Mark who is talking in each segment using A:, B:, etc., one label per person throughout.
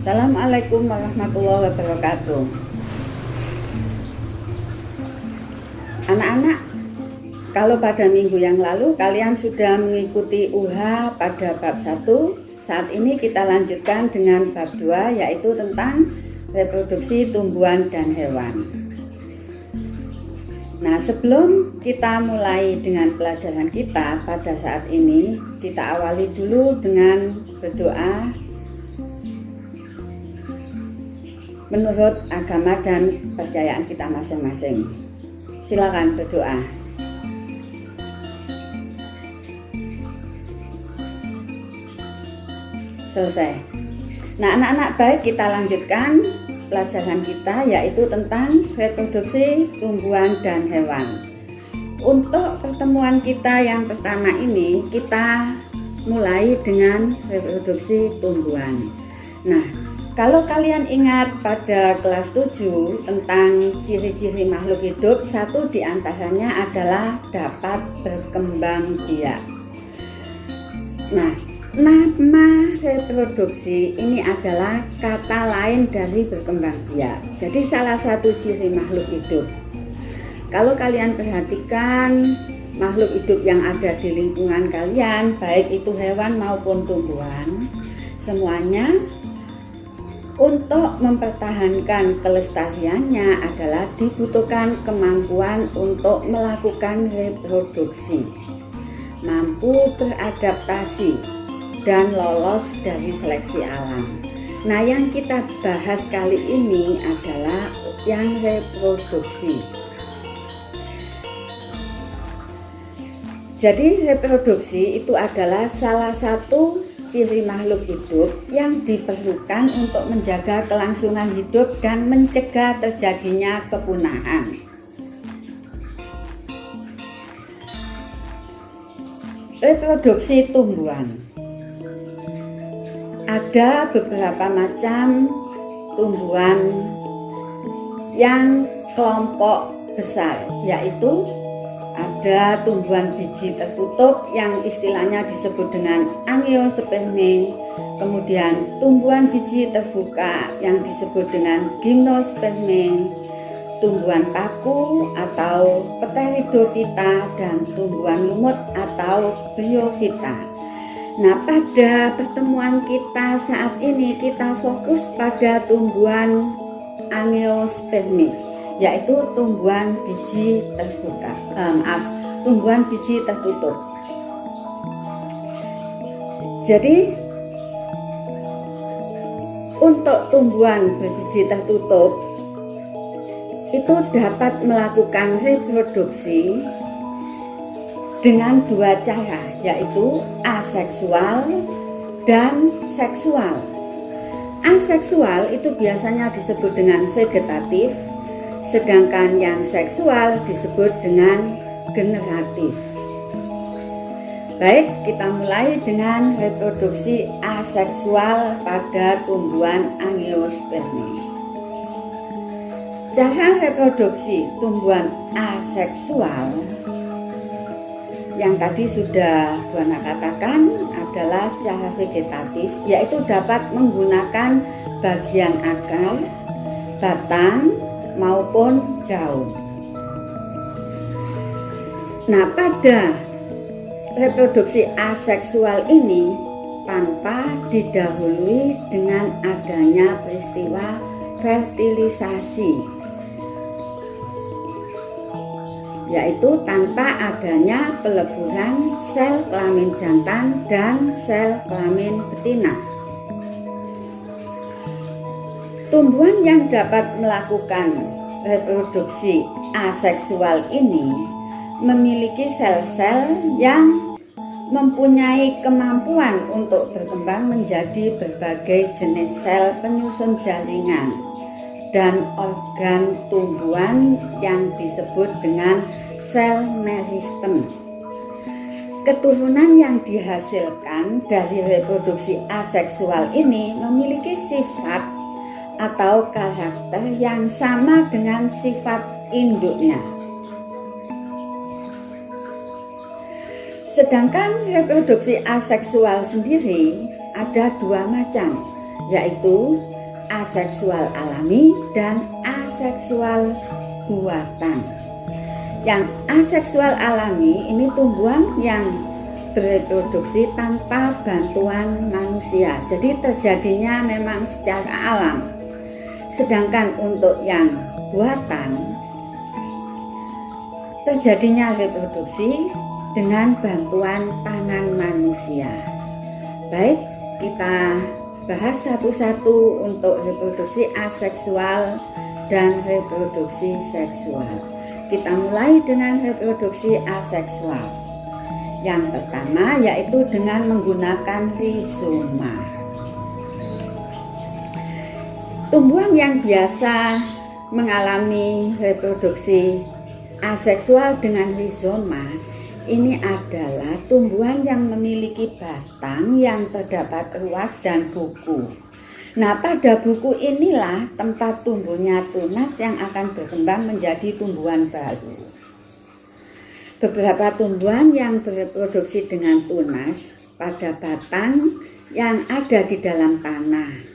A: Assalamualaikum warahmatullahi wabarakatuh. Anak-anak, kalau pada minggu yang lalu kalian sudah mengikuti UH pada bab 1, saat ini kita lanjutkan dengan bab 2, yaitu tentang reproduksi tumbuhan dan hewan. Nah, sebelum kita mulai dengan pelajaran kita pada saat ini, kita awali dulu dengan berdoa menurut agama dan percayaan kita masing-masing. Silakan berdoa. Selesai. Nah, anak-anak baik, kita lanjutkan pelajaran kita, yaitu tentang reproduksi tumbuhan dan hewan. Untuk pertemuan kita yang pertama ini, kita mulai dengan reproduksi tumbuhan. Nah, kalau kalian ingat pada kelas 7 tentang ciri-ciri makhluk hidup, satu diantaranya adalah dapat berkembang biak. Nah, nama reproduksi ini adalah kata lain dari berkembang biak. Jadi salah satu ciri makhluk hidup. Kalau kalian perhatikan makhluk hidup yang ada di lingkungan kalian, baik itu hewan maupun tumbuhan, semuanya untuk mempertahankan kelestariannya adalah dibutuhkan kemampuan untuk melakukan reproduksi, mampu beradaptasi, dan lolos dari seleksi alam. Nah, yang kita bahas kali ini adalah yang reproduksi. Jadi reproduksi itu adalah salah satu ciri makhluk hidup yang diperlukan untuk menjaga kelangsungan hidup dan mencegah terjadinya kepunahan. Reproduksi tumbuhan. Ada beberapa macam tumbuhan yang kelompok besar, yaitu ada tumbuhan biji tertutup yang istilahnya disebut dengan angiosperme, kemudian tumbuhan biji terbuka yang disebut dengan gimnosperme, tumbuhan paku atau Pteridophyta, dan tumbuhan lumut atau Bryophyta. Nah, pada pertemuan kita saat ini kita fokus pada tumbuhan angiosperme, yaitu tumbuhan biji terbuka, tumbuhan biji tertutup. Jadi untuk tumbuhan berbiji tertutup itu dapat melakukan reproduksi dengan dua cara, yaitu aseksual dan seksual. Aseksual itu biasanya disebut dengan vegetatif, sedangkan yang seksual disebut dengan generatif. Baik, kita mulai dengan reproduksi aseksual pada tumbuhan angiosperme. Cara reproduksi tumbuhan aseksual yang tadi sudah Bu Ana katakan adalah secara vegetatif, yaitu dapat menggunakan bagian akar, batang, maupun daun. Nah, pada reproduksi aseksual ini tanpa didahului dengan adanya peristiwa fertilisasi, yaitu tanpa adanya peleburan sel kelamin jantan dan sel kelamin betina. Tumbuhan yang dapat melakukan reproduksi aseksual ini memiliki sel-sel yang mempunyai kemampuan untuk berkembang menjadi berbagai jenis sel penyusun jaringan dan organ tumbuhan yang disebut dengan sel meristem. Keturunan yang dihasilkan dari reproduksi aseksual ini memiliki sifat atau karakter yang sama dengan sifat induknya. Sedangkan reproduksi aseksual sendiri ada dua macam, yaitu aseksual alami dan aseksual buatan. Yang aseksual alami ini tumbuhan yang bereproduksi tanpa bantuan manusia, jadi terjadinya memang secara alam. Sedangkan untuk yang buatan, terjadinya reproduksi dengan bantuan tangan manusia. Baik, kita bahas satu-satu untuk reproduksi aseksual dan reproduksi seksual. Kita mulai dengan reproduksi aseksual. Yang pertama yaitu dengan menggunakan rizoma. Tumbuhan yang biasa mengalami reproduksi aseksual dengan rizoma ini adalah tumbuhan yang memiliki batang yang terdapat ruas dan buku. Nah, pada buku inilah tempat tumbuhnya tunas yang akan berkembang menjadi tumbuhan baru. Beberapa tumbuhan yang bereproduksi dengan tunas pada batang yang ada di dalam tanah.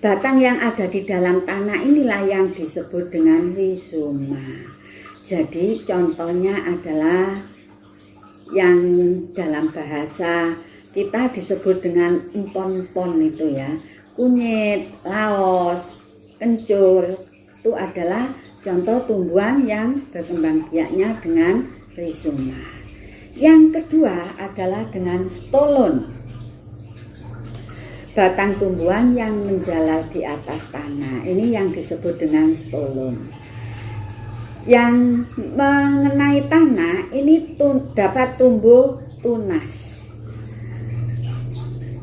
A: Batang yang ada di dalam tanah inilah yang disebut dengan rizoma. Jadi contohnya adalah yang dalam bahasa kita disebut dengan empon-empon itu ya. Kunyit, laos, kencur itu adalah contoh tumbuhan yang berkembang biaknya dengan rizoma. Yang kedua adalah dengan stolon. Batang tumbuhan yang menjalar di atas tanah, ini yang disebut dengan stolon. Yang mengenai tanah ini dapat tumbuh tunas.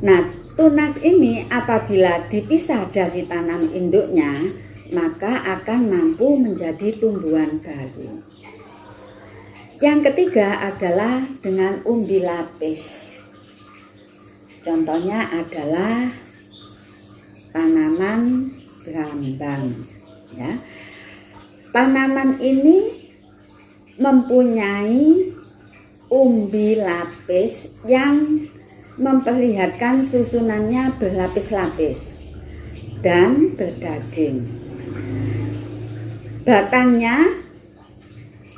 A: Nah, tunas ini apabila dipisah dari tanam induknya, maka akan mampu menjadi tumbuhan baru. Yang ketiga adalah dengan umbi lapis. Contohnya adalah tanaman brambang. Ya. Tanaman ini mempunyai umbi lapis yang memperlihatkan susunannya berlapis-lapis dan berdaging. Batangnya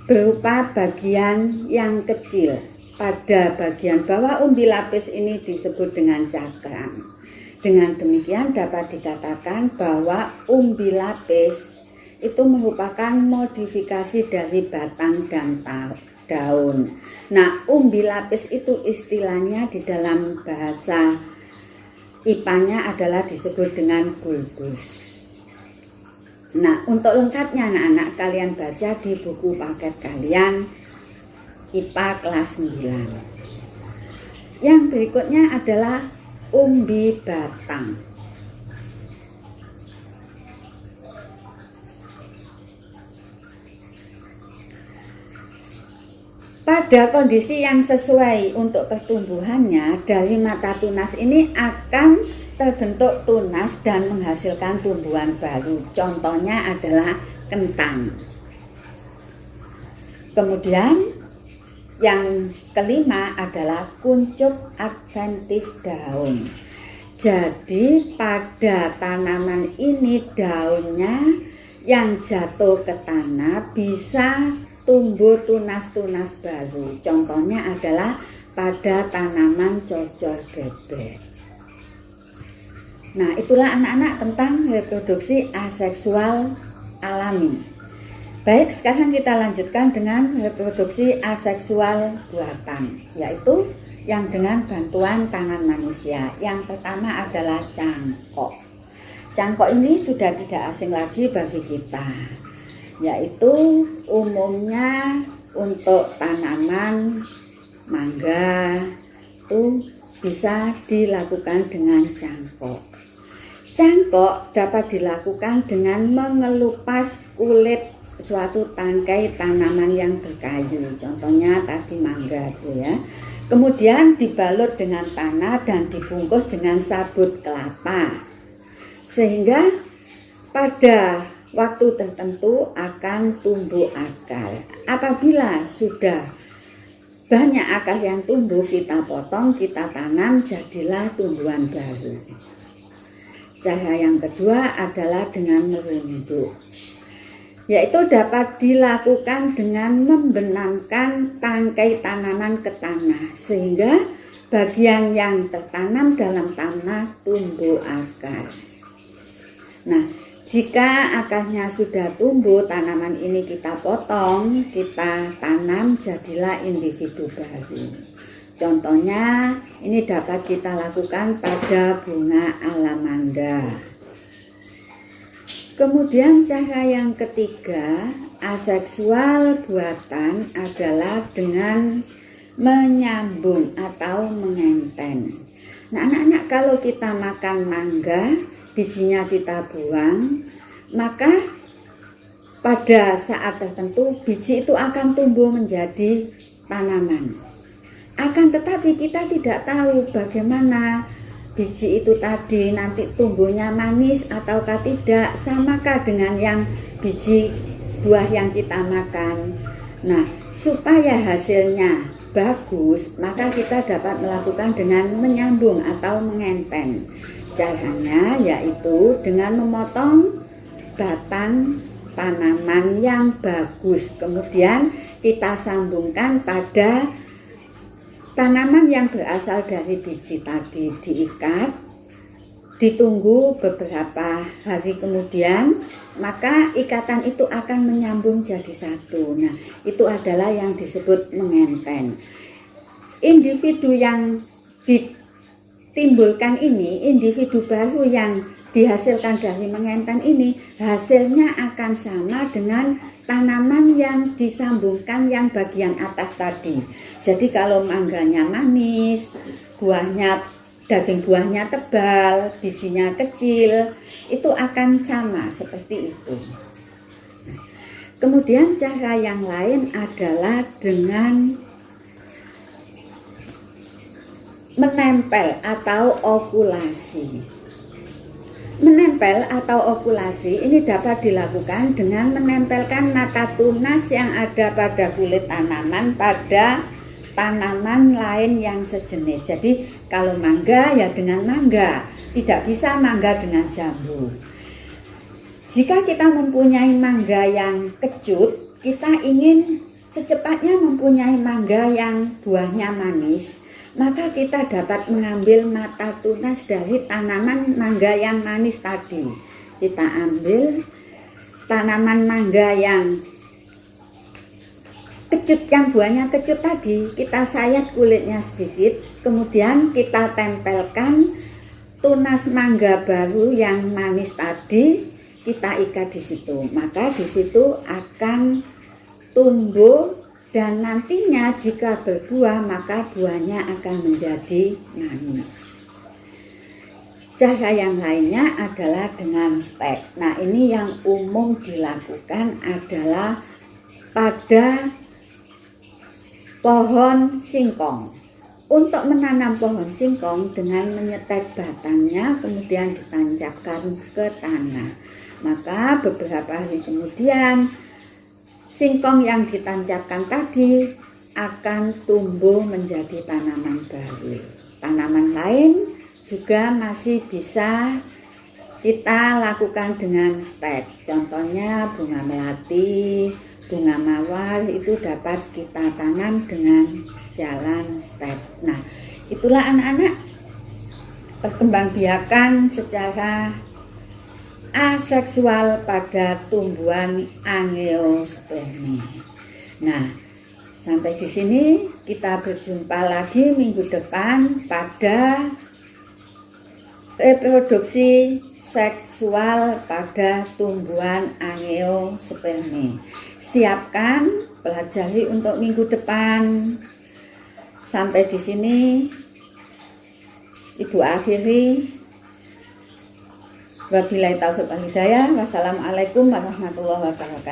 A: berupa bagian yang kecil. Pada bagian bawah umbi lapis ini disebut dengan cakram. Dengan demikian dapat dikatakan bahwa umbi lapis itu merupakan modifikasi dari batang dan daun. Nah, umbi lapis itu istilahnya di dalam bahasa IPA-nya adalah disebut dengan bulbus. Nah, untuk lengkapnya anak-anak kalian baca di buku paket kalian IPA kelas 9. Yang berikutnya adalah umbi batang. Pada kondisi yang sesuai untuk pertumbuhannya, dari mata tunas ini akan terbentuk tunas dan menghasilkan tumbuhan baru. Contohnya adalah kentang. Kemudian yang kelima adalah kuncup adventif daun. Jadi pada tanaman ini daunnya yang jatuh ke tanah bisa tumbuh tunas-tunas baru. Contohnya adalah pada tanaman cocor bebek. Nah, itulah anak-anak tentang reproduksi aseksual alami. Baik, sekarang kita lanjutkan dengan reproduksi aseksual buatan, yaitu yang dengan bantuan tangan manusia. Yang pertama adalah cangkok. Cangkok ini sudah tidak asing lagi bagi kita, yaitu umumnya untuk tanaman mangga itu bisa dilakukan dengan cangkok. Cangkok dapat dilakukan dengan mengelupas kulit suatu tangkai tanaman yang berkayu, contohnya tadi mangga itu ya. Kemudian dibalut dengan tanah dan dibungkus dengan sabut kelapa, sehingga pada waktu tertentu akan tumbuh akar. Apabila sudah banyak akar yang tumbuh, kita potong, kita tanam, jadilah tumbuhan baru. Cara yang kedua adalah dengan merunduk, yaitu dapat dilakukan dengan membenamkan tangkai tanaman ke tanah sehingga bagian yang tertanam dalam tanah tumbuh akar. Nah, jika akarnya sudah tumbuh, tanaman ini kita potong, kita tanam, jadilah individu baru. Contohnya ini dapat kita lakukan pada bunga alamanda. Kemudian cara yang ketiga, aseksual buatan adalah dengan menyambung atau mengenten. Nah anak-anak, kalau kita makan mangga, bijinya kita buang, maka pada saat tertentu biji itu akan tumbuh menjadi tanaman. Akan tetapi kita tidak tahu bagaimana biji itu tadi nanti tumbuhnya manis ataukah tidak, samakah dengan yang biji buah yang kita makan. Nah, supaya hasilnya bagus, maka kita dapat melakukan dengan menyambung atau mengenten. Caranya yaitu dengan memotong batang tanaman yang bagus, kemudian kita sambungkan pada tanaman yang berasal dari biji tadi, diikat, ditunggu beberapa hari kemudian, maka ikatan itu akan menyambung jadi satu. Nah, itu adalah yang disebut mengenten. Individu yang ditimbulkan ini, individu baru yang dihasilkan dari mengenten ini, hasilnya akan sama dengan tanaman yang disambungkan yang bagian atas tadi. Jadi kalau mangganya manis, daging buahnya tebal, bijinya kecil, itu akan sama seperti itu. Kemudian cara yang lain adalah dengan menempel atau okulasi. Menempel atau okulasi ini dapat dilakukan dengan menempelkan mata tunas yang ada pada kulit tanaman pada tanaman lain yang sejenis. Jadi kalau mangga ya dengan mangga, tidak bisa mangga dengan jambu. Jika kita mempunyai mangga yang kecut, kita ingin secepatnya mempunyai mangga yang buahnya manis, maka kita dapat mengambil mata tunas dari tanaman mangga yang manis tadi. Kita ambil tanaman mangga yang kecut, yang buahnya kecut tadi, kita sayat kulitnya sedikit, kemudian kita tempelkan tunas mangga baru yang manis tadi, kita ikat di situ. Maka di situ akan tumbuh dan nantinya jika berbuah maka buahnya akan menjadi manis. Cara yang lainnya adalah dengan stek. Nah, ini yang umum dilakukan adalah pada pohon singkong. Untuk menanam pohon singkong dengan menyetek batangnya kemudian ditancapkan ke tanah. Maka beberapa hari kemudian singkong yang ditancapkan tadi akan tumbuh menjadi tanaman baru. Tanaman lain juga masih bisa kita lakukan dengan stek. Contohnya bunga melati, bunga mawar itu dapat kita tanam dengan jalan stek. Nah, itulah anak-anak perkembangbiakan secara aseksual pada tumbuhan Angiospermae. Nah, sampai di sini kita berjumpa lagi minggu depan pada reproduksi seksual pada tumbuhan Angiospermae. Siapkan, pelajari untuk minggu depan. Sampai di sini Ibu akhiri. Wabillahi taufiq wal hidayah. Wassalamualaikum warahmatullahi wabarakatuh.